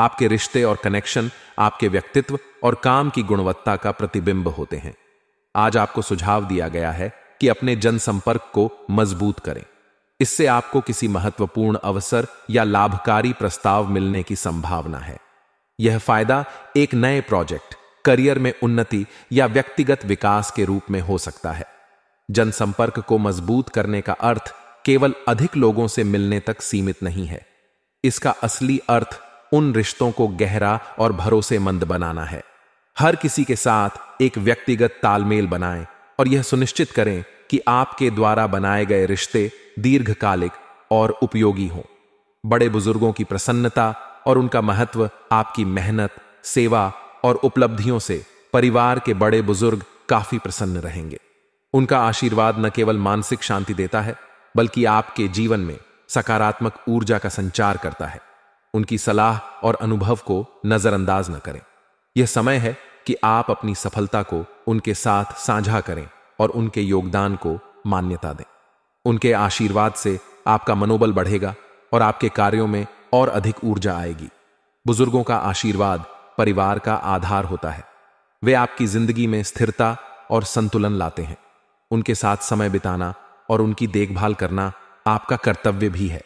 आपके रिश्ते और कनेक्शन आपके व्यक्तित्व और काम की गुणवत्ता का प्रतिबिंब होते हैं। आज आपको सुझाव दिया गया है कि अपने जनसंपर्क को मजबूत करें। इससे आपको किसी महत्वपूर्ण अवसर या लाभकारी प्रस्ताव मिलने की संभावना है। यह फायदा एक नए प्रोजेक्ट, करियर में उन्नति या व्यक्तिगत विकास के रूप में हो सकता है। जनसंपर्क को मजबूत करने का अर्थ केवल अधिक लोगों से मिलने तक सीमित नहीं है। इसका असली अर्थ उन रिश्तों को गहरा और भरोसेमंद बनाना है। हर किसी के साथ एक व्यक्तिगत तालमेल बनाएं और यह सुनिश्चित करें कि आपके द्वारा बनाए गए रिश्ते दीर्घकालिक और उपयोगी हों। बड़े बुजुर्गों की प्रसन्नता और उनका महत्व आपकी मेहनत, सेवा और उपलब्धियों से परिवार के बड़े बुजुर्ग काफी प्रसन्न रहेंगे। उनका आशीर्वाद न केवल मानसिक शांति देता है, बल्कि आपके जीवन में सकारात्मक ऊर्जा का संचार करता है। उनकी सलाह और अनुभव को नजरअंदाज न करें। यह समय है कि आप अपनी सफलता को उनके साथ साझा करें और उनके योगदान को मान्यता दें। उनके आशीर्वाद से आपका मनोबल बढ़ेगा और आपके कार्यों में और अधिक ऊर्जा आएगी। बुजुर्गों का आशीर्वाद परिवार का आधार होता है। वे आपकी जिंदगी में स्थिरता और संतुलन लाते हैं। उनके साथ समय बिताना और उनकी देखभाल करना आपका कर्तव्य भी है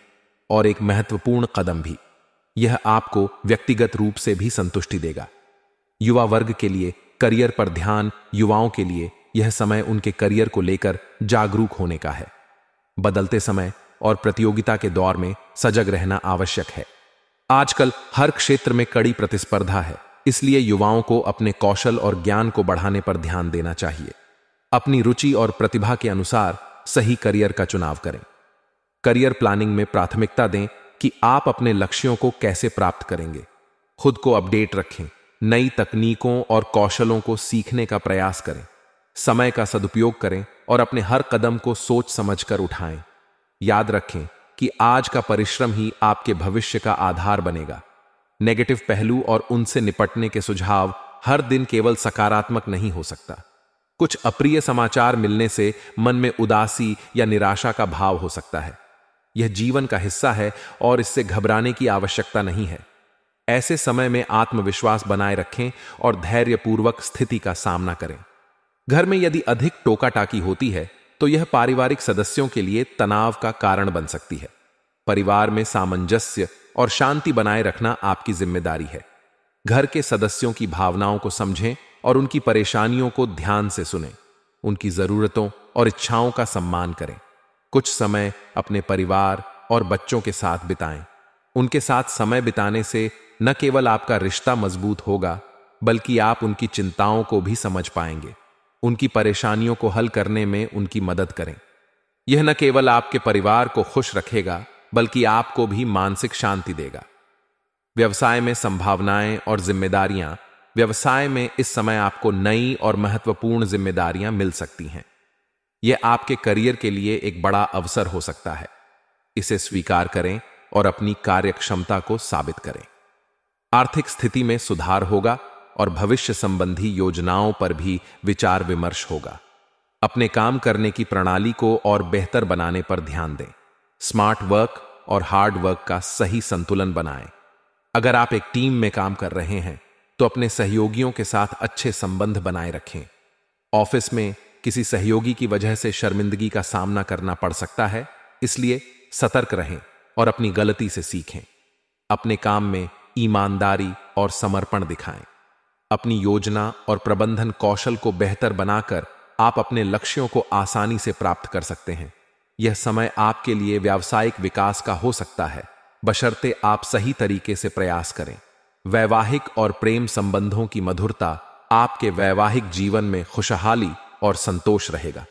और एक महत्वपूर्ण कदम भी। यह आपको व्यक्तिगत रूप से भी संतुष्टि देगा। युवा वर्ग के लिए करियर पर ध्यान। युवाओं के लिए यह समय उनके करियर को लेकर जागरूक होने का है। बदलते समय और प्रतियोगिता के दौर में सजग रहना आवश्यक है। आजकल हर क्षेत्र में कड़ी प्रतिस्पर्धा है, इसलिए युवाओं को अपने कौशल और ज्ञान को बढ़ाने पर ध्यान देना चाहिए। अपनी रुचि और प्रतिभा के अनुसार सही करियर का चुनाव करें। करियर प्लानिंग में प्राथमिकता दें कि आप अपने लक्ष्यों को कैसे प्राप्त करेंगे। खुद को अपडेट रखें, नई तकनीकों और कौशलों को सीखने का प्रयास करें। समय का सदुपयोग करें और अपने हर कदम को सोच समझकर उठाएं। याद रखें कि आज का परिश्रम ही आपके भविष्य का आधार बनेगा। नेगेटिव पहलू और उनसे निपटने के सुझाव। हर दिन केवल सकारात्मक नहीं हो सकता। कुछ अप्रिय समाचार मिलने से मन में उदासी या निराशा का भाव हो सकता है। यह जीवन का हिस्सा है और इससे घबराने की आवश्यकता नहीं है। ऐसे समय में आत्मविश्वास बनाए रखें और धैर्यपूर्वक स्थिति का सामना करें। घर में यदि अधिक टोका टाकी होती है तो यह पारिवारिक सदस्यों के लिए तनाव का कारण बन सकती है। परिवार में सामंजस्य और शांति बनाए रखना आपकी जिम्मेदारी है। घर के सदस्यों की भावनाओं को समझें और उनकी परेशानियों को ध्यान से सुनें। उनकी जरूरतों और इच्छाओं का सम्मान करें। कुछ समय अपने परिवार और बच्चों के साथ बिताएं। उनके साथ समय बिताने से न केवल आपका रिश्ता मजबूत होगा, बल्कि आप उनकी चिंताओं को भी समझ पाएंगे। उनकी परेशानियों को हल करने में उनकी मदद करें। यह न केवल आपके परिवार को खुश रखेगा, बल्कि आपको भी मानसिक शांति देगा। व्यवसाय में संभावनाएं और जिम्मेदारियां। व्यवसाय में इस समय आपको नई और महत्वपूर्ण जिम्मेदारियां मिल सकती हैं। यह आपके करियर के लिए एक बड़ा अवसर हो सकता है। इसे स्वीकार करें और अपनी कार्यक्षमता को साबित करें। आर्थिक स्थिति में सुधार होगा और भविष्य संबंधी योजनाओं पर भी विचार विमर्श होगा। अपने काम करने की प्रणाली को और बेहतर बनाने पर ध्यान दें। स्मार्ट वर्क और हार्ड वर्क का सही संतुलन बनाएं। अगर आप एक टीम में काम कर रहे हैं तो अपने सहयोगियों के साथ अच्छे संबंध बनाए रखें। ऑफिस में किसी सहयोगी की वजह से शर्मिंदगी का सामना करना पड़ सकता है, इसलिए सतर्क रहें और अपनी गलती से सीखें। अपने काम में ईमानदारी और समर्पण दिखाएं। अपनी योजना और प्रबंधन कौशल को बेहतर बनाकर आप अपने लक्ष्यों को आसानी से प्राप्त कर सकते हैं। यह समय आपके लिए व्यावसायिक विकास का हो सकता है, बशर्ते आप सही तरीके से प्रयास करें। वैवाहिक और प्रेम संबंधों की मधुरता आपके वैवाहिक जीवन में खुशहाली और संतोष रहेगा।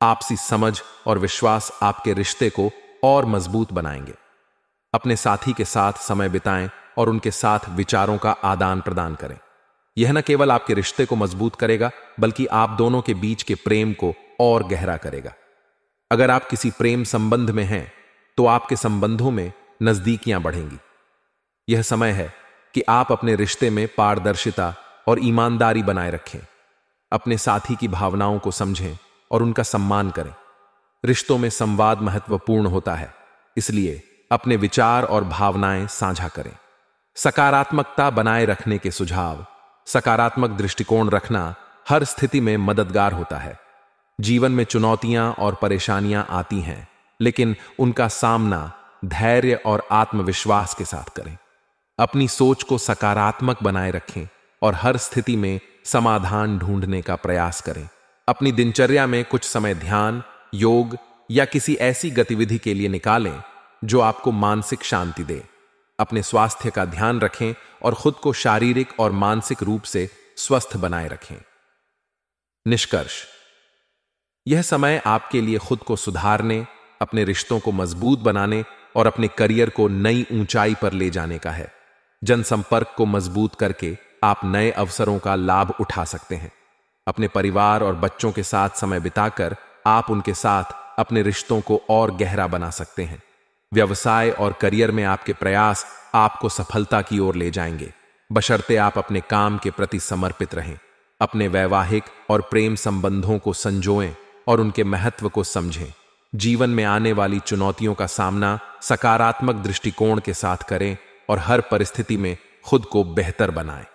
आपसी समझ और विश्वास आपके रिश्ते को और मजबूत बनाएंगे। अपने साथी के साथ समय बिताएं और उनके साथ विचारों का आदान प्रदान करें। यह न केवल आपके रिश्ते को मजबूत करेगा, बल्कि आप दोनों के बीच के प्रेम को और गहरा करेगा। अगर आप किसी प्रेम संबंध में हैं तो आपके संबंधों में नजदीकियां बढ़ेंगी। यह समय है कि आप अपने रिश्ते में पारदर्शिता और ईमानदारी बनाए रखें। अपने साथी की भावनाओं को समझें और उनका सम्मान करें। रिश्तों में संवाद महत्वपूर्ण होता है, इसलिए अपने विचार और भावनाएं साझा करें। सकारात्मकता बनाए रखने के सुझाव। सकारात्मक दृष्टिकोण रखना हर स्थिति में मददगार होता है। जीवन में चुनौतियां और परेशानियां आती हैं, लेकिन उनका सामना धैर्य और आत्मविश्वास के साथ करें। अपनी सोच को सकारात्मक बनाए रखें और हर स्थिति में समाधान ढूंढने का प्रयास करें। अपनी दिनचर्या में कुछ समय ध्यान, योग या किसी ऐसी गतिविधि के लिए निकालें जो आपको मानसिक शांति दे। अपने स्वास्थ्य का ध्यान रखें और खुद को शारीरिक और मानसिक रूप से स्वस्थ बनाए रखें। निष्कर्ष: यह समय आपके लिए खुद को सुधारने, अपने रिश्तों को मजबूत बनाने और अपने करियर को नई ऊंचाई पर ले जाने का है। जनसंपर्क को मजबूत करके आप नए अवसरों का लाभ उठा सकते हैं। अपने परिवार और बच्चों के साथ समय बिताकर आप उनके साथ अपने रिश्तों को और गहरा बना सकते हैं। व्यवसाय और करियर में आपके प्रयास आपको सफलता की ओर ले जाएंगे, बशर्ते आप अपने काम के प्रति समर्पित रहें। अपने वैवाहिक और प्रेम संबंधों को संजोएं और उनके महत्व को समझें। जीवन में आने वाली चुनौतियों का सामना सकारात्मक दृष्टिकोण के साथ करें और हर परिस्थिति में खुद को बेहतर बनाएं।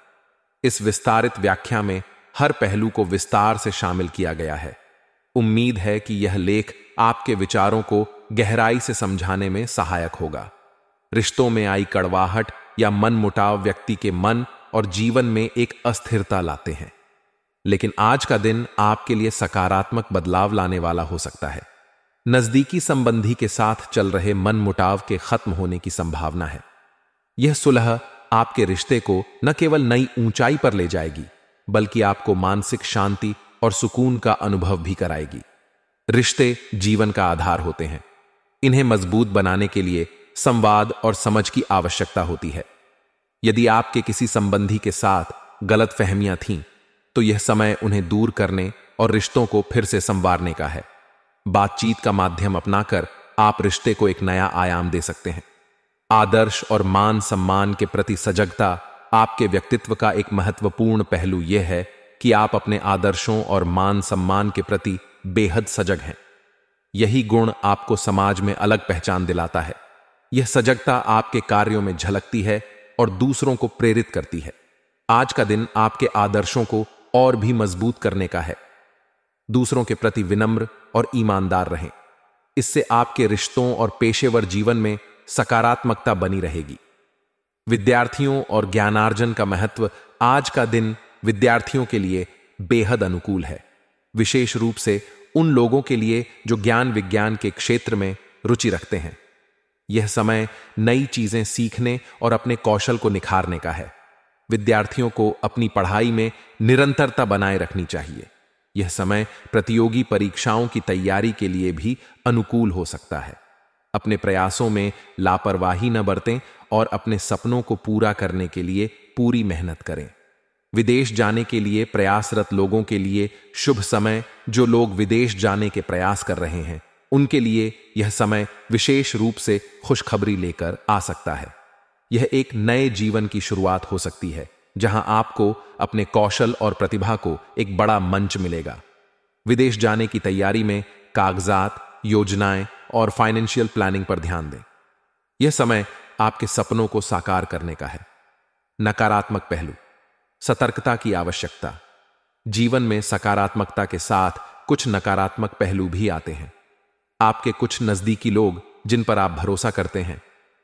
इस विस्तारित व्याख्या में हर पहलू को विस्तार से शामिल किया गया है। उम्मीद है कि यह लेख आपके विचारों को गहराई से समझाने में सहायक होगा। रिश्तों में आई कड़वाहट या मनमुटाव व्यक्ति के मन और जीवन में एक अस्थिरता लाते हैं, लेकिन आज का दिन आपके लिए सकारात्मक बदलाव लाने वाला हो सकता है। नजदीकी संबंधी के साथ चल रहे मनमुटाव के खत्म होने की संभावना है। यह सुलह आपके रिश्ते को न केवल नई ऊंचाई पर ले जाएगी, बल्कि आपको मानसिक शांति और सुकून का अनुभव भी कराएगी। रिश्ते जीवन का आधार होते हैं। इन्हें मजबूत बनाने के लिए संवाद और समझ की आवश्यकता होती है। यदि आपके किसी संबंधी के साथ गलतफहमियां थीं, तो यह समय उन्हें दूर करने और रिश्तों को फिर से संवारने का है। बातचीत का माध्यम अपनाकर आप रिश्ते को एक नया आयाम दे सकते हैं। आदर्श और मान सम्मान के प्रति सजगता आपके व्यक्तित्व का एक महत्वपूर्ण पहलू यह है कि आप अपने आदर्शों और मान सम्मान के प्रति बेहद सजग हैं। यही गुण आपको समाज में अलग पहचान दिलाता है। यह सजगता आपके कार्यों में झलकती है और दूसरों को प्रेरित करती है। आज का दिन आपके आदर्शों को और भी मजबूत करने का है। दूसरों के प्रति विनम्र और ईमानदार रहें। इससे आपके रिश्तों और पेशेवर जीवन में सकारात्मकता बनी रहेगी। विद्यार्थियों और ज्ञानार्जन का महत्व। आज का दिन विद्यार्थियों के लिए बेहद अनुकूल है, विशेष रूप से उन लोगों के लिए जो ज्ञान विज्ञान के क्षेत्र में रुचि रखते हैं। यह समय नई चीजें सीखने और अपने कौशल को निखारने का है। विद्यार्थियों को अपनी पढ़ाई में निरंतरता बनाए रखनी चाहिए। यह समय प्रतियोगी परीक्षाओं की तैयारी के लिए भी अनुकूल हो सकता है। अपने प्रयासों में लापरवाही न बरतें और अपने सपनों को पूरा करने के लिए पूरी मेहनत करें। विदेश जाने के लिए प्रयासरत लोगों के लिए शुभ समय। जो लोग विदेश जाने के प्रयास कर रहे हैं, उनके लिए यह समय विशेष रूप से खुशखबरी लेकर आ सकता है। यह एक नए जीवन की शुरुआत हो सकती है, जहां आपको अपने कौशल और प्रतिभा को एक बड़ा मंच मिलेगा। विदेश जाने की तैयारी में कागजात, योजनाएं और फाइनेंशियल प्लानिंग पर ध्यान दें। यह समय आपके सपनों को साकार करने का है। नकारात्मक पहलू। सतर्कता की आवश्यकता। जीवन में सकारात्मकता के साथ कुछ नकारात्मक पहलू भी आते हैं। आपके कुछ नजदीकी लोग जिन पर आप भरोसा करते हैं,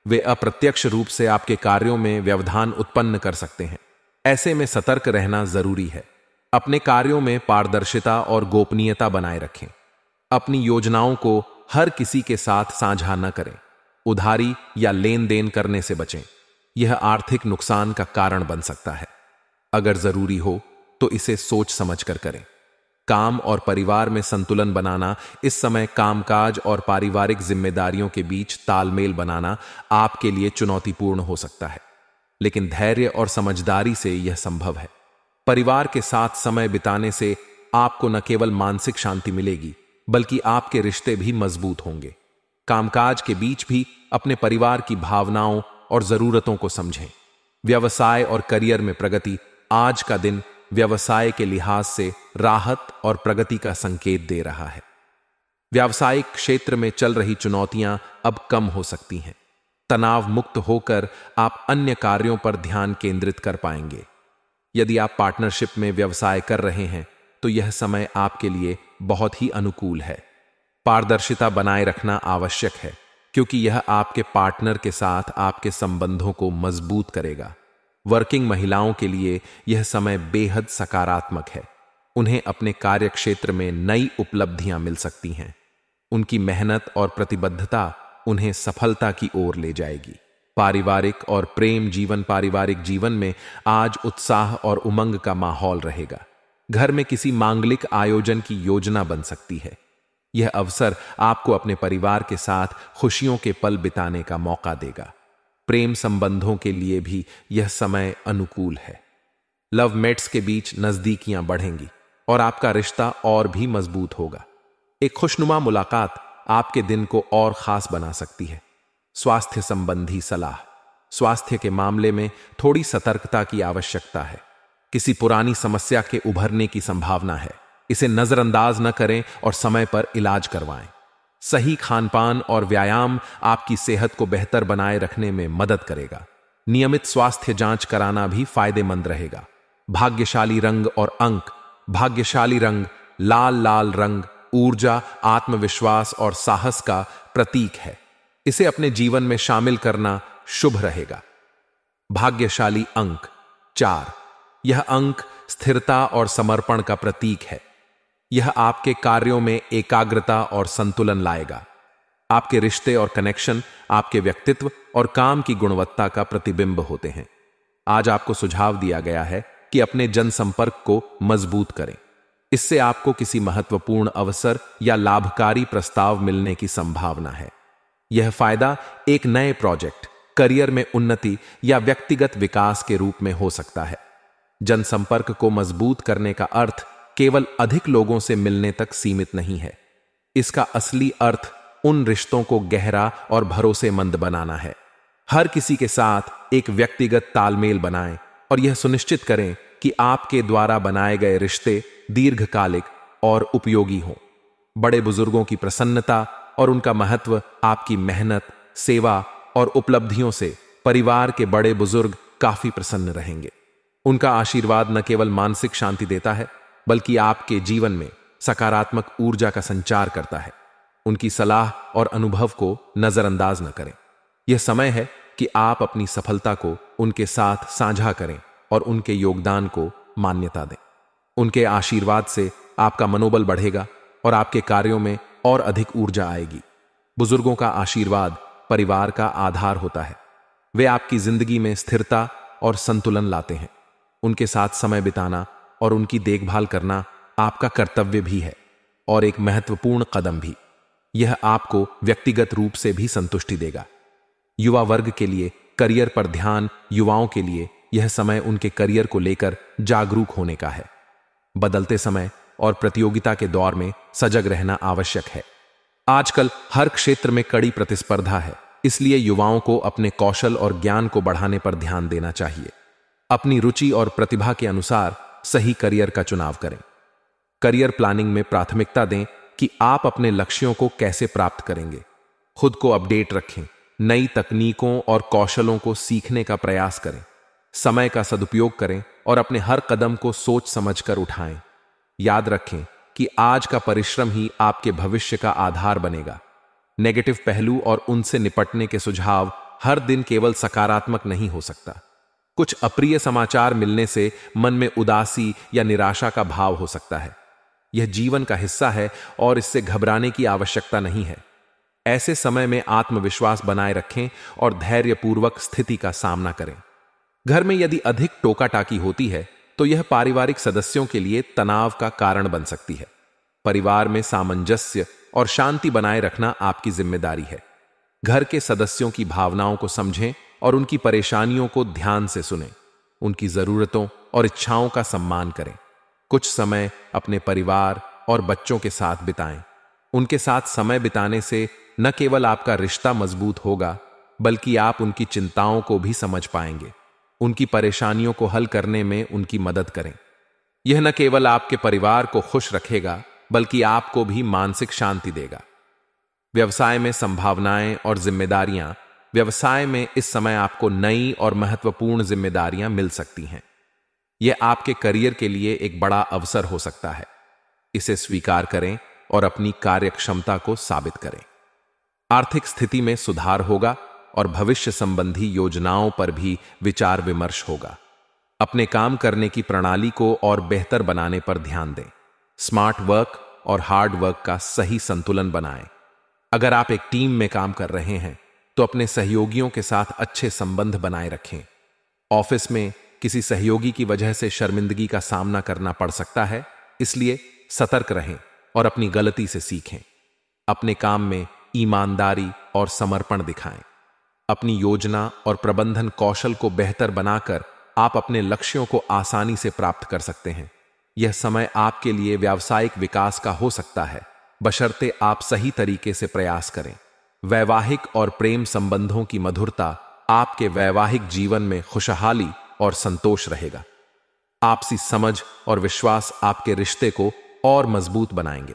वे अप्रत्यक्ष रूप से आपके कार्यों में व्यवधान उत्पन्न कर सकते हैं। ऐसे में सतर्क रहना जरूरी है। अपने कार्यों में पारदर्शिता और गोपनीयता बनाए रखें। अपनी योजनाओं को हर किसी के साथ साझा न करें। उधारी या लेन देन करने से बचें। यह आर्थिक नुकसान का कारण बन सकता है। अगर जरूरी हो तो इसे सोच समझकर करें। काम और परिवार में संतुलन बनाना। इस समय कामकाज और पारिवारिक जिम्मेदारियों के बीच तालमेल बनाना आपके लिए चुनौतीपूर्ण हो सकता है, लेकिन धैर्य और समझदारी से यह संभव है। परिवार के साथ समय बिताने से आपको न केवल मानसिक शांति मिलेगी, बल्कि आपके रिश्ते भी मजबूत होंगे। कामकाज के बीच भी अपने परिवार की भावनाओं और जरूरतों को समझें। व्यवसाय और करियर में प्रगति। आज का दिन व्यवसाय के लिहाज से राहत और प्रगति का संकेत दे रहा है। व्यावसायिक क्षेत्र में चल रही चुनौतियां अब कम हो सकती हैं। तनाव मुक्त होकर आप अन्य कार्यों पर ध्यान केंद्रित कर पाएंगे। यदि आप पार्टनरशिप में व्यवसाय कर रहे हैं तो यह समय आपके लिए बहुत ही अनुकूल है। पारदर्शिता बनाए रखना आवश्यक है क्योंकि यह आपके पार्टनर के साथ आपके संबंधों को मजबूत करेगा। वर्किंग महिलाओं के लिए यह समय बेहद सकारात्मक है। उन्हें अपने कार्यक्षेत्र में नई उपलब्धियां मिल सकती हैं। उनकी मेहनत और प्रतिबद्धता उन्हें सफलता की ओर ले जाएगी। पारिवारिक जीवन में आज उत्साह और उमंग का माहौल रहेगा। घर में किसी मांगलिक आयोजन की योजना बन सकती है। यह अवसर आपको अपने परिवार के साथ खुशियों के पल बिताने का मौका देगा। प्रेम संबंधों के लिए भी यह समय अनुकूल है। लव मेट्स के बीच नजदीकियां बढ़ेंगी और आपका रिश्ता और भी मजबूत होगा। एक खुशनुमा मुलाकात आपके दिन को और खास बना सकती है। स्वास्थ्य संबंधी सलाह। स्वास्थ्य के मामले में थोड़ी सतर्कता की आवश्यकता है। किसी पुरानी समस्या के उभरने की संभावना है। इसे नजरअंदाज न करें और समय पर इलाज करवाएं। सही खानपान और व्यायाम आपकी सेहत को बेहतर बनाए रखने में मदद करेगा। नियमित स्वास्थ्य जांच कराना भी फायदेमंद रहेगा। भाग्यशाली रंग और अंक। भाग्यशाली रंग लाल रंग ऊर्जा, आत्मविश्वास और साहस का प्रतीक है। इसे अपने जीवन में शामिल करना शुभ रहेगा। भाग्यशाली अंक 4। यह अंक स्थिरता और समर्पण का प्रतीक है। यह आपके कार्यों में एकाग्रता और संतुलन लाएगा। आपके रिश्ते और कनेक्शन आपके व्यक्तित्व और काम की गुणवत्ता का प्रतिबिंब होते हैं। आज आपको सुझाव दिया गया है कि अपने जनसंपर्क को मजबूत करें। इससे आपको किसी महत्वपूर्ण अवसर या लाभकारी प्रस्ताव मिलने की संभावना है। यह फायदा एक नए प्रोजेक्ट, करियर में उन्नति या व्यक्तिगत विकास के रूप में हो सकता है। जनसंपर्क को मजबूत करने का अर्थ केवल अधिक लोगों से मिलने तक सीमित नहीं है। इसका असली अर्थ उन रिश्तों को गहरा और भरोसेमंद बनाना है। हर किसी के साथ एक व्यक्तिगत तालमेल बनाएं और यह सुनिश्चित करें कि आपके द्वारा बनाए गए रिश्ते दीर्घकालिक और उपयोगी हों। बड़े बुजुर्गों की प्रसन्नता और उनका महत्व आपकी मेहनत, सेवा और उपलब्धियों से परिवार के बड़े बुजुर्ग काफी प्रसन्न रहेंगे। उनका आशीर्वाद न केवल मानसिक शांति देता है बल्कि आपके जीवन में सकारात्मक ऊर्जा का संचार करता है। उनकी सलाह और अनुभव को नजरअंदाज न करें। यह समय है कि आप अपनी सफलता को उनके साथ साझा करें और उनके योगदान को मान्यता दें। उनके आशीर्वाद से आपका मनोबल बढ़ेगा और आपके कार्यों में और अधिक ऊर्जा आएगी। बुजुर्गों का आशीर्वाद परिवार का आधार होता है। वे आपकी जिंदगी में स्थिरता और संतुलन लाते हैं। उनके साथ समय बिताना और उनकी देखभाल करना आपका कर्तव्य भी है और एक महत्वपूर्ण कदम भी। यह आपको व्यक्तिगत रूप से भी संतुष्टि देगा। युवा वर्ग के लिए करियर पर ध्यान। युवाओं के लिए यह समय उनके करियर को लेकर जागरूक होने का है। बदलते समय और प्रतियोगिता के दौर में सजग रहना आवश्यक है। आजकल हर क्षेत्र में कड़ी प्रतिस्पर्धा है, इसलिए युवाओं को अपने कौशल और ज्ञान को बढ़ाने पर ध्यान देना चाहिए। अपनी रुचि और प्रतिभा के अनुसार सही करियर का चुनाव करें। करियर प्लानिंग में प्राथमिकता दें कि आप अपने लक्ष्यों को कैसे प्राप्त करेंगे। खुद को अपडेट रखें। नई तकनीकों और कौशलों को सीखने का प्रयास करें। समय का सदुपयोग करें और अपने हर कदम को सोच समझकर उठाएं। याद रखें कि आज का परिश्रम ही आपके भविष्य का आधार बनेगा। नेगेटिव पहलू और उनसे निपटने के सुझाव। हर दिन केवल सकारात्मक नहीं हो सकता। कुछ अप्रिय समाचार मिलने से मन में उदासी या निराशा का भाव हो सकता है। यह जीवन का हिस्सा है और इससे घबराने की आवश्यकता नहीं है। ऐसे समय में आत्मविश्वास बनाए रखें और धैर्यपूर्वक स्थिति का सामना करें। घर में यदि अधिक टोका टाकी होती है तो यह पारिवारिक सदस्यों के लिए तनाव का कारण बन सकती है। परिवार में सामंजस्य और शांति बनाए रखना आपकी जिम्मेदारी है। घर के सदस्यों की भावनाओं को समझें और उनकी परेशानियों को ध्यान से सुनें। उनकी जरूरतों और इच्छाओं का सम्मान करें। कुछ समय अपने परिवार और बच्चों के साथ बिताएं। उनके साथ समय बिताने से न केवल आपका रिश्ता मजबूत होगा बल्कि आप उनकी चिंताओं को भी समझ पाएंगे। उनकी परेशानियों को हल करने में उनकी मदद करें। यह न केवल आपके परिवार को खुश रखेगा बल्कि आपको भी मानसिक शांति देगा। व्यवसाय में संभावनाएं और जिम्मेदारियां। व्यवसाय में इस समय आपको नई और महत्वपूर्ण जिम्मेदारियां मिल सकती हैं। यह आपके करियर के लिए एक बड़ा अवसर हो सकता है। इसे स्वीकार करें और अपनी कार्यक्षमता को साबित करें। आर्थिक स्थिति में सुधार होगा और भविष्य संबंधी योजनाओं पर भी विचार विमर्श होगा। अपने काम करने की प्रणाली को और बेहतर बनाने पर ध्यान दें। स्मार्ट वर्क और हार्ड वर्क का सही संतुलन बनाएं। अगर आप एक टीम में काम कर रहे हैं तो अपने सहयोगियों के साथ अच्छे संबंध बनाए रखें। ऑफिस में किसी सहयोगी की वजह से शर्मिंदगी का सामना करना पड़ सकता है, इसलिए सतर्क रहें और अपनी गलती से सीखें। अपने काम में ईमानदारी और समर्पण दिखाएं। अपनी योजना और प्रबंधन कौशल को बेहतर बनाकर आप अपने लक्ष्यों को आसानी से प्राप्त कर सकते हैं। यह समय आपके लिए व्यावसायिक विकास का हो सकता है, बशर्ते आप सही तरीके से प्रयास करें। वैवाहिक और प्रेम संबंधों की मधुरता आपके वैवाहिक जीवन में खुशहाली और संतोष रहेगा। आपसी समझ और विश्वास आपके रिश्ते को और मजबूत बनाएंगे।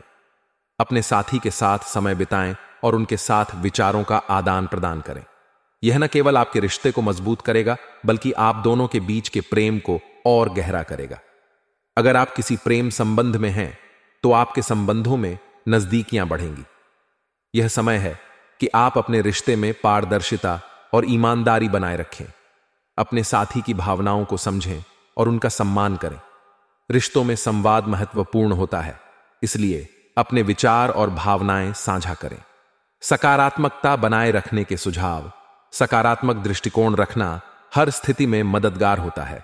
अपने साथी के साथ समय बिताएं और उनके साथ विचारों का आदान प्रदान करें। यह न केवल आपके रिश्ते को मजबूत करेगा, बल्कि आप दोनों के बीच के प्रेम को और गहरा करेगा। अगर आप किसी प्रेम संबंध में हैं, तो आपके संबंधों में नजदीकियां बढ़ेंगी। यह समय है कि आप अपने रिश्ते में पारदर्शिता और ईमानदारी बनाए रखें। अपने साथी की भावनाओं को समझें और उनका सम्मान करें। रिश्तों में संवाद महत्वपूर्ण होता है, इसलिए अपने विचार और भावनाएं साझा करें। सकारात्मकता बनाए रखने के सुझाव। सकारात्मक दृष्टिकोण रखना हर स्थिति में मददगार होता है।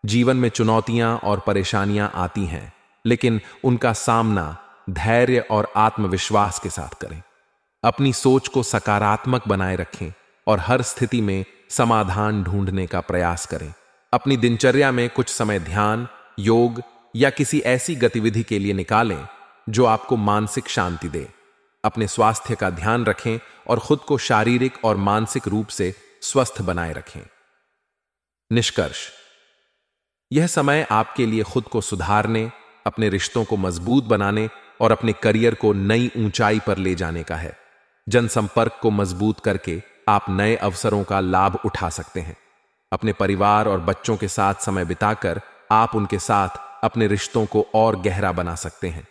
जीवन में चुनौतियां और परेशानियां आती हैं, लेकिन उनका सामना धैर्य और आत्मविश्वास के साथ करें। अपनी सोच को सकारात्मक बनाए रखें और हर स्थिति में समाधान ढूंढने का प्रयास करें। अपनी दिनचर्या में कुछ समय ध्यान, योग या किसी ऐसी गतिविधि के लिए निकालें जो आपको मानसिक शांति दे। अपने स्वास्थ्य का ध्यान रखें और खुद को शारीरिक और मानसिक रूप से स्वस्थ बनाए रखें। निष्कर्ष: यह समय आपके लिए खुद को सुधारने, अपने रिश्तों को मजबूत बनाने और अपने करियर को नई ऊंचाई पर ले जाने का है। जनसंपर्क को मजबूत करके आप नए अवसरों का लाभ उठा सकते हैं। अपने परिवार और बच्चों के साथ समय बिताकर आप उनके साथ अपने रिश्तों को और गहरा बना सकते हैं।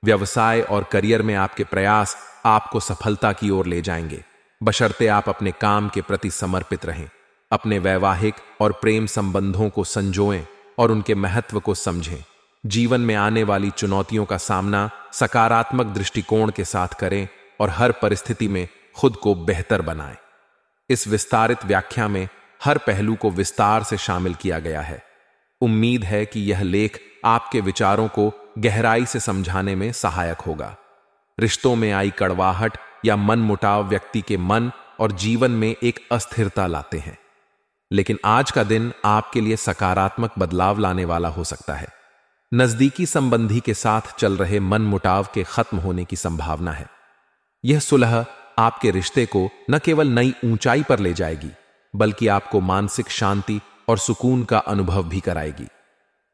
व्यवसाय और करियर में आपके प्रयास आपको सफलता की ओर ले जाएंगे, बशर्ते आप अपने काम के प्रति समर्पित रहें। अपने वैवाहिक और प्रेम संबंधों को संजोएं और उनके महत्व को समझें। जीवन में आने वाली चुनौतियों का सामना सकारात्मक दृष्टिकोण के साथ करें और हर परिस्थिति में खुद को बेहतर बनाएं। इस विस्तारित व्याख्या में हर पहलू को विस्तार से शामिल किया गया है। उम्मीद है कि यह लेख आपके विचारों को गहराई से समझाने में सहायक होगा। रिश्तों में आई कड़वाहट या मनमुटाव व्यक्ति के मन और जीवन में एक अस्थिरता लाते हैं, लेकिन आज का दिन आपके लिए सकारात्मक बदलाव लाने वाला हो सकता है। नजदीकी संबंधी के साथ चल रहे मनमुटाव के खत्म होने की संभावना है। यह सुलह आपके रिश्ते को न केवल नई ऊंचाई पर ले जाएगी, बल्कि आपको मानसिक शांति और सुकून का अनुभव भी कराएगी।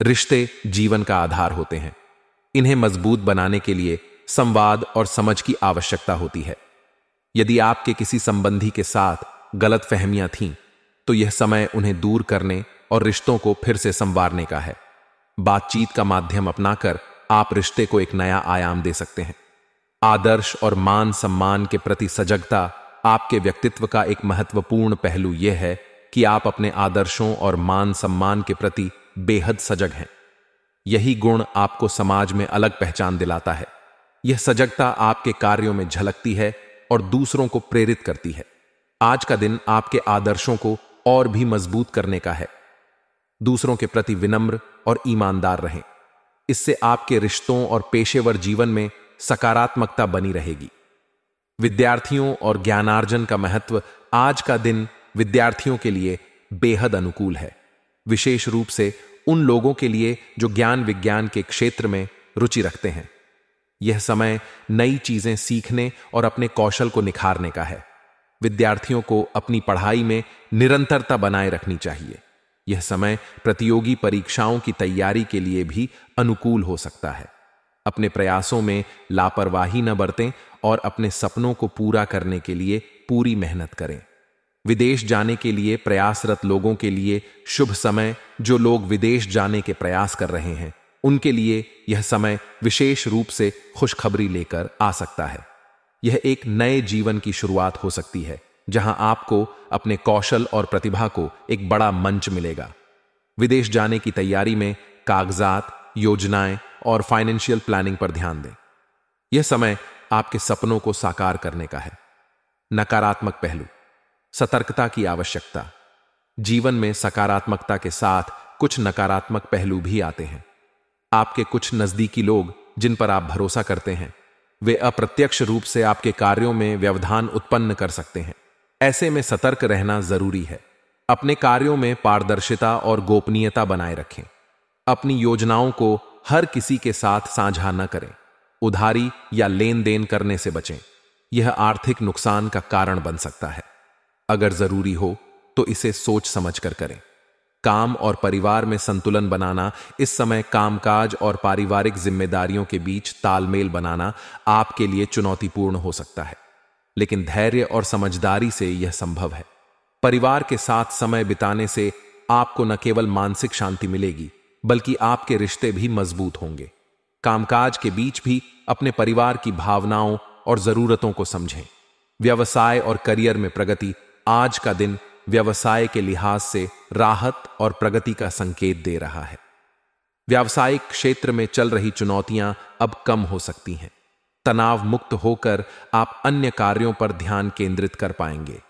रिश्ते जीवन का आधार होते हैं। इन्हें मजबूत बनाने के लिए संवाद और समझ की आवश्यकता होती है। यदि आपके किसी संबंधी के साथ गलतफहमियां थीं, तो यह समय उन्हें दूर करने और रिश्तों को फिर से संवारने का है। बातचीत का माध्यम अपनाकर आप रिश्ते को एक नया आयाम दे सकते हैं। आदर्श और मान सम्मान के प्रति सजगता आपके व्यक्तित्व का एक महत्वपूर्ण पहलू यह है कि आप अपने आदर्शों और मान सम्मान के प्रति बेहद सजग हैं। यही गुण आपको समाज में अलग पहचान दिलाता है। यह सजगता आपके कार्यों में झलकती है और दूसरों को प्रेरित करती है। आज का दिन आपके आदर्शों को और भी मजबूत करने का है। दूसरों के प्रति विनम्र और ईमानदार रहें। इससे आपके रिश्तों और पेशेवर जीवन में सकारात्मकता बनी रहेगी। विद्यार्थियों और ज्ञानार्जन का महत्व। आज का दिन विद्यार्थियों के लिए बेहद अनुकूल है, विशेष रूप से उन लोगों के लिए जो ज्ञान विज्ञान के क्षेत्र में रुचि रखते हैं। यह समय नई चीजें सीखने और अपने कौशल को निखारने का है। विद्यार्थियों को अपनी पढ़ाई में निरंतरता बनाए रखनी चाहिए। यह समय प्रतियोगी परीक्षाओं की तैयारी के लिए भी अनुकूल हो सकता है। अपने प्रयासों में लापरवाही न बरतें और अपने सपनों को पूरा करने के लिए पूरी मेहनत करें। विदेश जाने के लिए प्रयासरत लोगों के लिए शुभ समय। जो लोग विदेश जाने के प्रयास कर रहे हैं उनके लिए यह समय विशेष रूप से खुशखबरी लेकर आ सकता है। यह एक नए जीवन की शुरुआत हो सकती है जहां आपको अपने कौशल और प्रतिभा को एक बड़ा मंच मिलेगा। विदेश जाने की तैयारी में कागजात, योजनाएं और फाइनेंशियल प्लानिंग पर ध्यान दें। यह समय आपके सपनों को साकार करने का है। नकारात्मक पहलू, सतर्कता की आवश्यकता। जीवन में सकारात्मकता के साथ कुछ नकारात्मक पहलू भी आते हैं। आपके कुछ नजदीकी लोग जिन पर आप भरोसा करते हैं वे अप्रत्यक्ष रूप से आपके कार्यों में व्यवधान उत्पन्न कर सकते हैं। ऐसे में सतर्क रहना जरूरी है। अपने कार्यों में पारदर्शिता और गोपनीयता बनाए रखें। अपनी योजनाओं को हर किसी के साथ साझा न करें। उधारी या लेन देन करने से बचें। यह आर्थिक नुकसान का कारण बन सकता है। अगर जरूरी हो तो इसे सोच समझकर करें। काम और परिवार में संतुलन बनाना। इस समय कामकाज और पारिवारिक जिम्मेदारियों के बीच तालमेल बनाना आपके लिए चुनौतीपूर्ण हो सकता है, लेकिन धैर्य और समझदारी से यह संभव है। परिवार के साथ समय बिताने से आपको न केवल मानसिक शांति मिलेगी बल्कि आपके रिश्ते भी मजबूत होंगे। कामकाज के बीच भी अपने परिवार की भावनाओं और जरूरतों को समझें। व्यवसाय और करियर में प्रगति। आज का दिन व्यवसाय के लिहाज से राहत और प्रगति का संकेत दे रहा है। व्यावसायिक क्षेत्र में चल रही चुनौतियां अब कम हो सकती हैं। तनाव मुक्त होकर आप अन्य कार्यों पर ध्यान केंद्रित कर पाएंगे।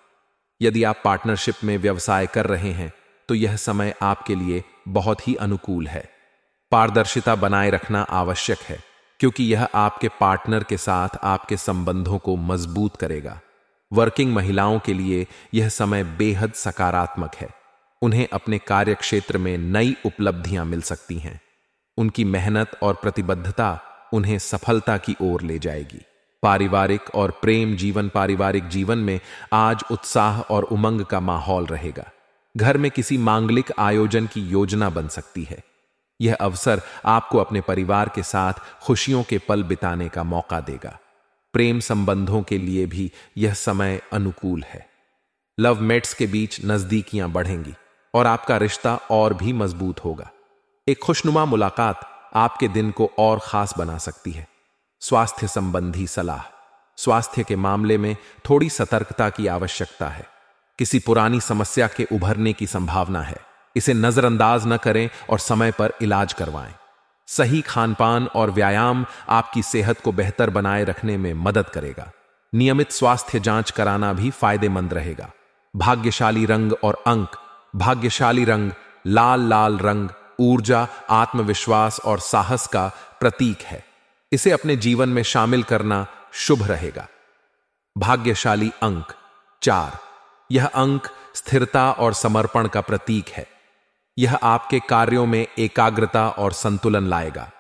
यदि आप पार्टनरशिप में व्यवसाय कर रहे हैं तो यह समय आपके लिए बहुत ही अनुकूल है। पारदर्शिता बनाए रखना आवश्यक है क्योंकि यह आपके पार्टनर के साथ आपके संबंधों को मजबूत करेगा। वर्किंग महिलाओं के लिए यह समय बेहद सकारात्मक है। उन्हें अपने कार्य क्षेत्र में नई उपलब्धियां मिल सकती हैं। उनकी मेहनत और प्रतिबद्धता उन्हें सफलता की ओर ले जाएगी। पारिवारिक और प्रेम जीवन। पारिवारिक जीवन में आज उत्साह और उमंग का माहौल रहेगा। घर में किसी मांगलिक आयोजन की योजना बन सकती है। यह अवसर आपको अपने परिवार के साथ खुशियों के पल बिताने का मौका देगा। प्रेम संबंधों के लिए भी यह समय अनुकूल है। लव मेट्स के बीच नजदीकियां बढ़ेंगी और आपका रिश्ता और भी मजबूत होगा। एक खुशनुमा मुलाकात आपके दिन को और खास बना सकती है। स्वास्थ्य संबंधी सलाह। स्वास्थ्य के मामले में थोड़ी सतर्कता की आवश्यकता है। किसी पुरानी समस्या के उभरने की संभावना है। इसे नजरअंदाज न करें और समय पर इलाज करवाएं। सही खानपान और व्यायाम आपकी सेहत को बेहतर बनाए रखने में मदद करेगा। नियमित स्वास्थ्य जांच कराना भी फायदेमंद रहेगा। भाग्यशाली रंग और अंक। भाग्यशाली रंग लाल रंग ऊर्जा, आत्मविश्वास और साहस का प्रतीक है। इसे अपने जीवन में शामिल करना शुभ रहेगा। भाग्यशाली अंक 4। यह अंक स्थिरता और समर्पण का प्रतीक है। यह आपके कार्यों में एकाग्रता और संतुलन लाएगा।